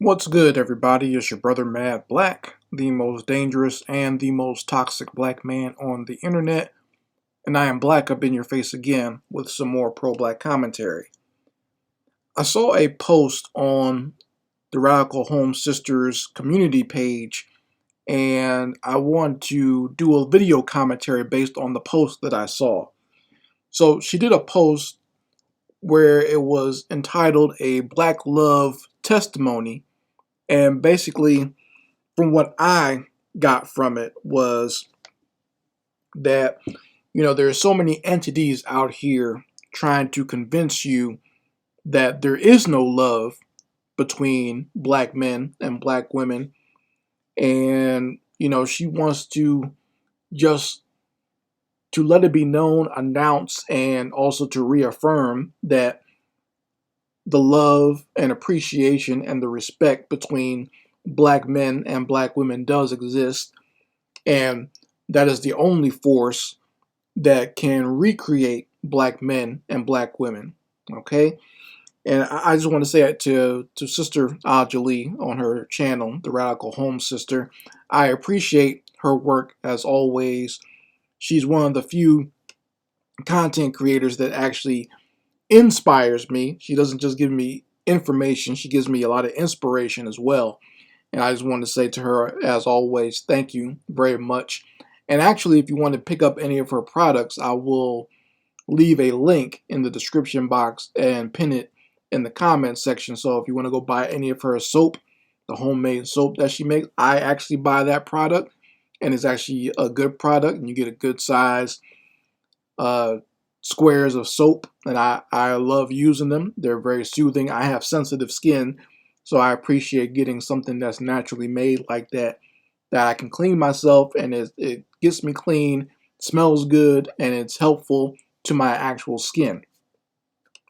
What's good, everybody? It's your brother Mad Black, the most dangerous and the most toxic black man on the internet, and I am black up in your face again with some more pro black commentary. I saw a post on the Radical Home Sisters community page, and I want to do a video commentary based on the post that I saw. So she did a post where it was entitled A Black Love Testimony, and basically, from what I got from it was that, there's so many entities out here trying to convince you that there is no love between black men and black women. And, she wants to just to let it be known, announce, and also to reaffirm that the love and appreciation and the respect between black men and black women does exist. And that is the only force that can recreate black men and black women. Okay? And I just want to say it to Sister Ajali on her channel, The Radical Home Sister. I appreciate her work as always. She's one of the few content creators that actually inspires me. She doesn't just give me information, she gives me a lot of inspiration as well. And I just want to say to her, as always, thank you very much. And actually, if you want to pick up any of her products, I will leave a link in the description box and pin it in the comments section. So if you want to go buy any of her soap, the homemade soap that she makes, I actually buy that product. And it's actually a good product. And you get a good size uh, squares of soap. And I love using them. They're very soothing. I have sensitive skin. So I appreciate getting something that's naturally made like that I can clean myself, and it gets me clean, smells good, and it's helpful to my actual skin.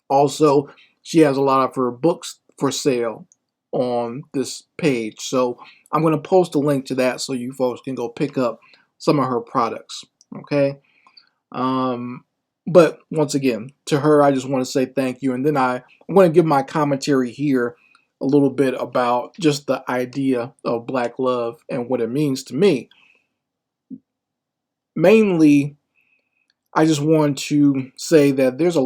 Also, she has a lot of her books for sale on this page. So I'm going to post a link to that so you folks can go pick up some of her products. Okay? But once again, to her, I just want to say thank you. And then I'm going to give my commentary here a little bit about just the idea of black love and what it means to me. Mainly, I just want to say that there's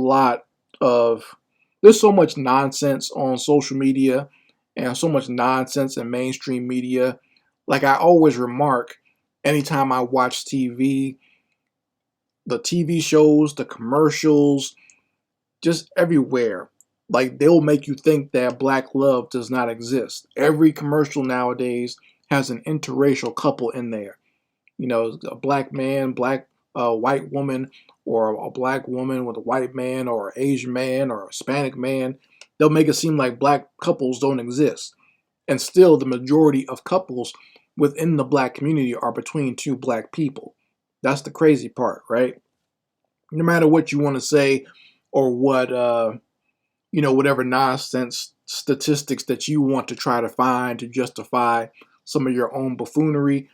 so much nonsense on social media and so much nonsense in mainstream media. Like I always remark, anytime I watch TV, the TV shows, the commercials, just everywhere. Like they'll make you think that black love does not exist. Every commercial nowadays has an interracial couple in there. A black man, black white woman, or a black woman with a white man, or an Asian man, or a Hispanic man. They'll make it seem like black couples don't exist. And still, the majority of couples within the black community are between two black people. That's the crazy part, right? No matter what you want to say or what whatever nonsense statistics that you want to try to find to justify some of your own buffoonery,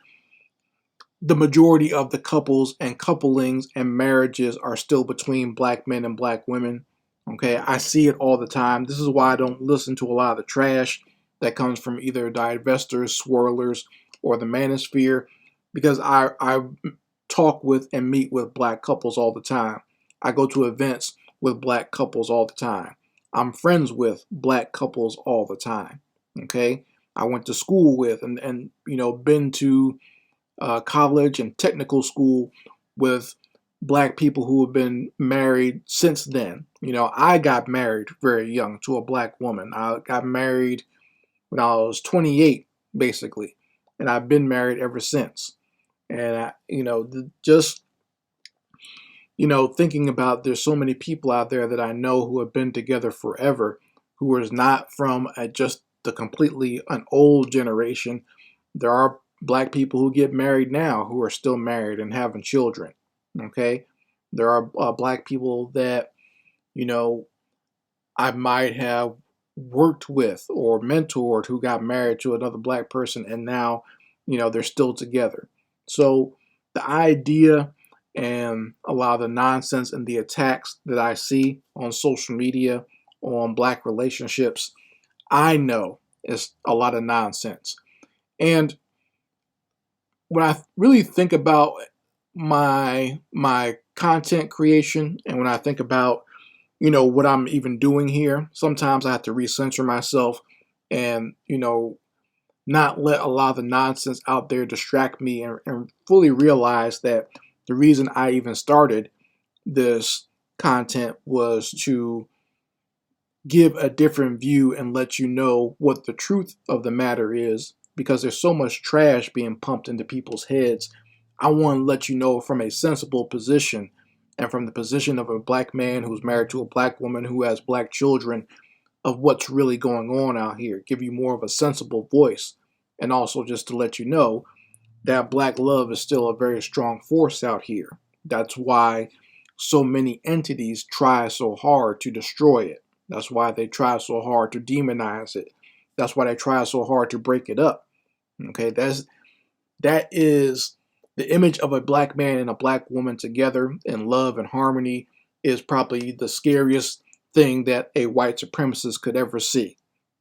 the majority of the couples and couplings and marriages are still between black men and black women. Okay, I see it all the time. This is why I don't listen to a lot of the trash that comes from either divestors, swirlers, or the manosphere, because I talk with and meet with black couples all the time. I go to events with black couples all the time. I'm friends with black couples all the time. Okay, I went to school with and been to college and technical school with black people who have been married since then. I got married very young to a black woman. I got married when I was 28, basically, and I've been married ever since. And just thinking about, there's so many people out there that I know who have been together forever, who is not from just the completely an old generation. There are black people who get married now who are still married and having children. Okay, there are black people that I might have worked with or mentored who got married to another black person, and now they're still together. So the idea and a lot of the nonsense and the attacks that I see on social media on black relationships, I know It's a lot of nonsense. And when I really think about my content creation, and when I think about what I'm even doing here, sometimes I have to recenter myself and not let a lot of the nonsense out there distract me, and fully realize that the reason I even started this content was to give a different view and let you know what the truth of the matter is, because there's so much trash being pumped into people's heads. I want to let you know from a sensible position, and from the position of a black man who's married to a black woman who has black children, of what's really going on out here. Give you more of a sensible voice, and also just to let you know that black love is still a very strong force out here. That's why so many entities try so hard to destroy it. That's why they try so hard to demonize it. That's why they try so hard to break it up. Okay, that is the image of a black man and a black woman together in love and harmony is probably the scariest thing that a white supremacist could ever see.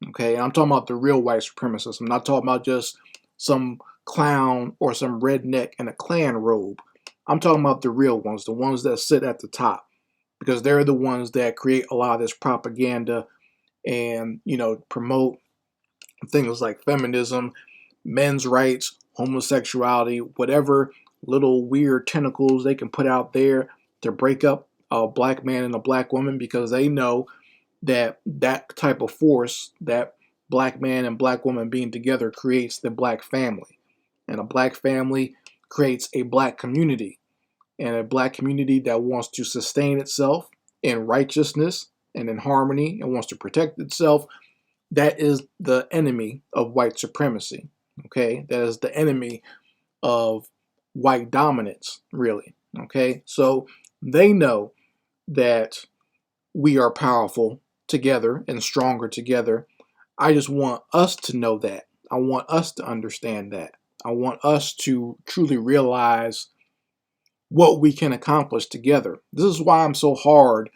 Okay, and I'm talking about the real white supremacists. I'm not talking about just some clown or some redneck in a Klan robe. I'm talking about the real ones, the ones that sit at the top, because they're the ones that create a lot of this propaganda and promote things like feminism, men's rights, homosexuality, whatever little weird tentacles they can put out there to break up a black man and a black woman, because they know that that type of force, that black man and black woman being together, creates the black family. And a black family creates a black community. And a black community that wants to sustain itself in righteousness and in harmony and wants to protect itself, that is the enemy of white supremacy. Okay? That is the enemy of white dominance, really. Okay? So they know that we are powerful together and stronger together. I just want us to know that. I want us to understand that. I want us to truly realize what we can accomplish together. This is why I'm so hard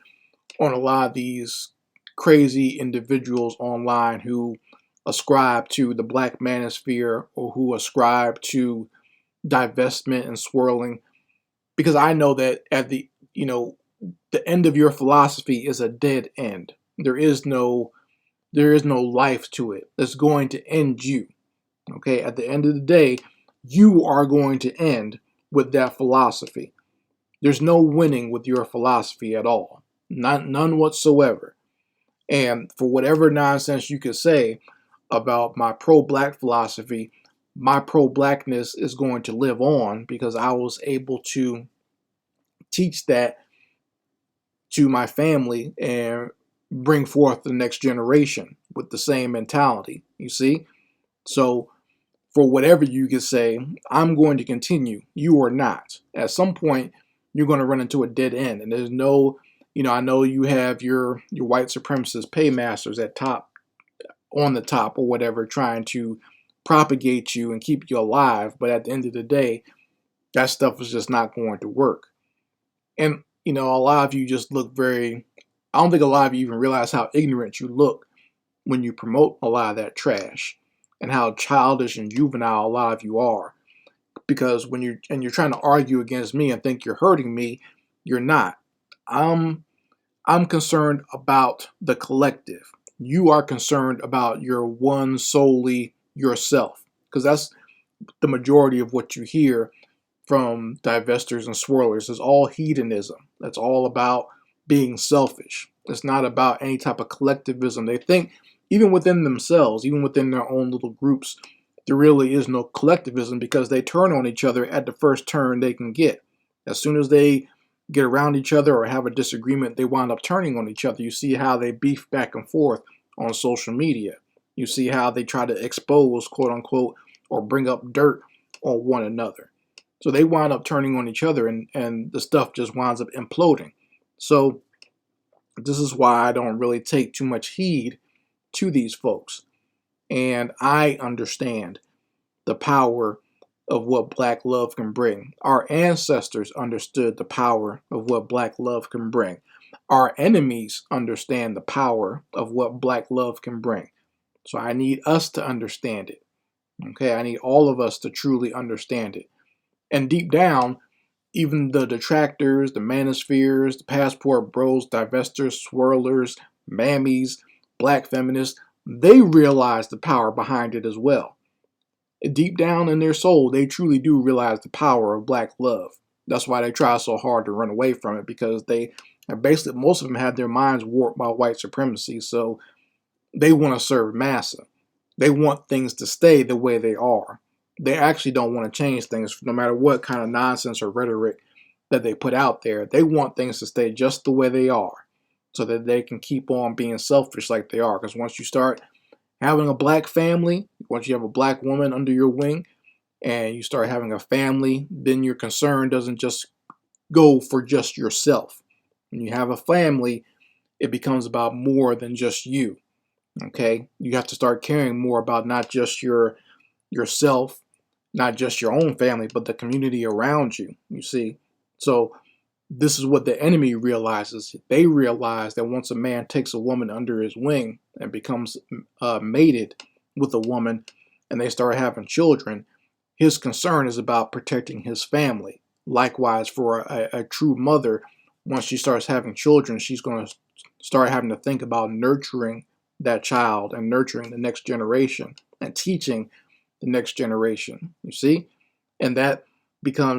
on a lot of these crazy individuals online who ascribe to the black manosphere, or who ascribe to divestment and swirling, because I know that at the end of your philosophy is a dead end. There is no life to it. It's going to end you. Okay, at the end of the day, you are going to end with that philosophy. There's no winning with your philosophy at all. None whatsoever. And for whatever nonsense you could say about my pro-black philosophy, my pro-blackness is going to live on, because I was able to teach that to my family and bring forth the next generation with the same mentality. You see? So for whatever you could say, I'm going to continue. You are not. At some point, you're going to run into a dead end. And there's no, I know you have your white supremacist paymasters at top, on the top or whatever, trying to propagate you and keep you alive. But at the end of the day, that stuff is just not going to work. And, a lot of you just look I don't think a lot of you even realize how ignorant you look when you promote a lot of that trash, and how childish and juvenile a lot of you are. Because when you're trying to argue against me and think you're hurting me, you're not. I'm concerned about the collective. You are concerned about your one solely yourself, because that's the majority of what you hear from divestors and swirlers is all hedonism. That's all about being selfish. It's not about any type of collectivism. They think even within themselves, even within their own little groups, there really is no collectivism, because they turn on each other at the first turn they can get. As soon as they get around each other or have a disagreement, they wind up turning on each other. You see how they beef back and forth on social media. You see how they try to expose, quote unquote, or bring up dirt on one another. So they wind up turning on each other, and the stuff just winds up imploding. So this is why I don't really take too much heed to these folks. And I understand the power of what black love can bring. Our ancestors understood the power of what black love can bring. Our enemies understand the power of what black love can bring. So I need us to understand it. Okay, I need all of us to truly understand it. And deep down, even the detractors, the manospheres, the passport bros, divestors, swirlers, mammies, black feminists, they realize the power behind it as well. Deep down in their soul, they truly do realize the power of black love. That's why they try so hard to run away from it, because they basically, most of them have their minds warped by white supremacy. So they want to serve massa. They want things to stay the way they are. They actually don't want to change things, no matter what kind of nonsense or rhetoric that they put out there. They want things to stay just the way they are, so that they can keep on being selfish like they are. Because once you start having a black family, once you have a black woman under your wing, and you start having a family, then your concern doesn't just go for just yourself. When you have a family, it becomes about more than just you. Okay, you have to start caring more about not just yourself, not just your own family, but the community around you. You see, so this is what the enemy realizes. They realize that once a man takes a woman under his wing and becomes mated with a woman, and they start having children, his concern is about protecting his family. Likewise, for a true mother, once she starts having children, she's going to start having to think about nurturing that child and nurturing the next generation and teaching the next generation. You see? And that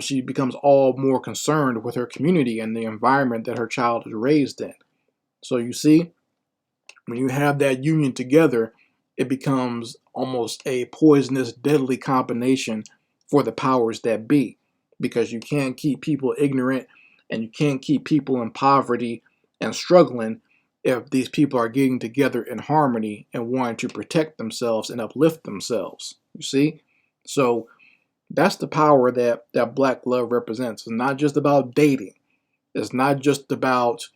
she becomes all more concerned with her community and the environment that her child is raised in. So you see, when you have that union together, it becomes almost a poisonous, deadly combination for the powers that be, because you can't keep people ignorant and you can't keep people in poverty and struggling if these people are getting together in harmony and wanting to protect themselves and uplift themselves. You see? So that's the power that black love represents. It's not just about dating. It's not just about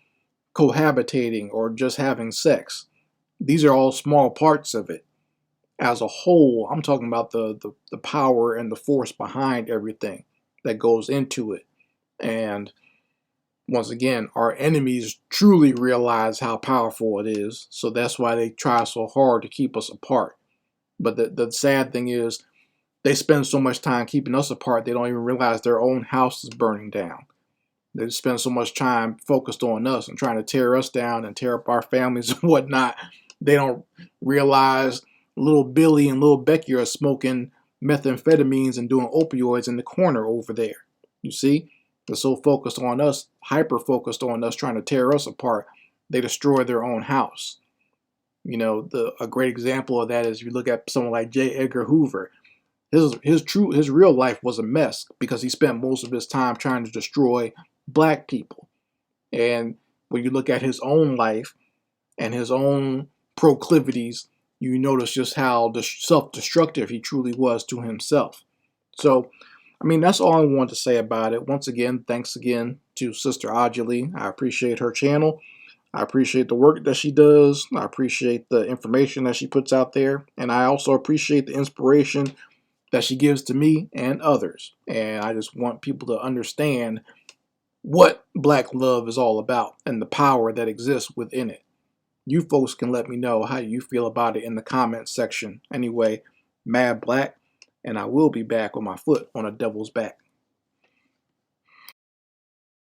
cohabitating or just having sex. These are all small parts of it. As a whole, I'm talking about the power and the force behind everything that goes into it. And once again, our enemies truly realize how powerful it is. So that's why they try so hard to keep us apart. But the sad thing is, they spend so much time keeping us apart, they don't even realize their own house is burning down. They spend so much time focused on us and trying to tear us down and tear up our families and whatnot. They don't realize little Billy and little Becky are smoking methamphetamines and doing opioids in the corner over there. You see? They're so focused on us, hyper focused on us, trying to tear us apart, they destroy their own house. You know, a great example of that is you look at someone like J. Edgar Hoover. His real life was a mess because he spent most of his time trying to destroy black people. And when you look at his own life and his own proclivities, you notice just how self-destructive he truly was to himself. So, I mean, that's all I wanted to say about it. Once again, thanks again to Sister Ajali. I appreciate her channel. I appreciate the work that she does. I appreciate the information that she puts out there. And I also appreciate the inspiration that she gives to me and others. And I just want people to understand what black love is all about and the power that exists within it. You folks can let me know how you feel about it in the comments section. Anyway, Mad Black, and I will be back with my foot on a devil's back.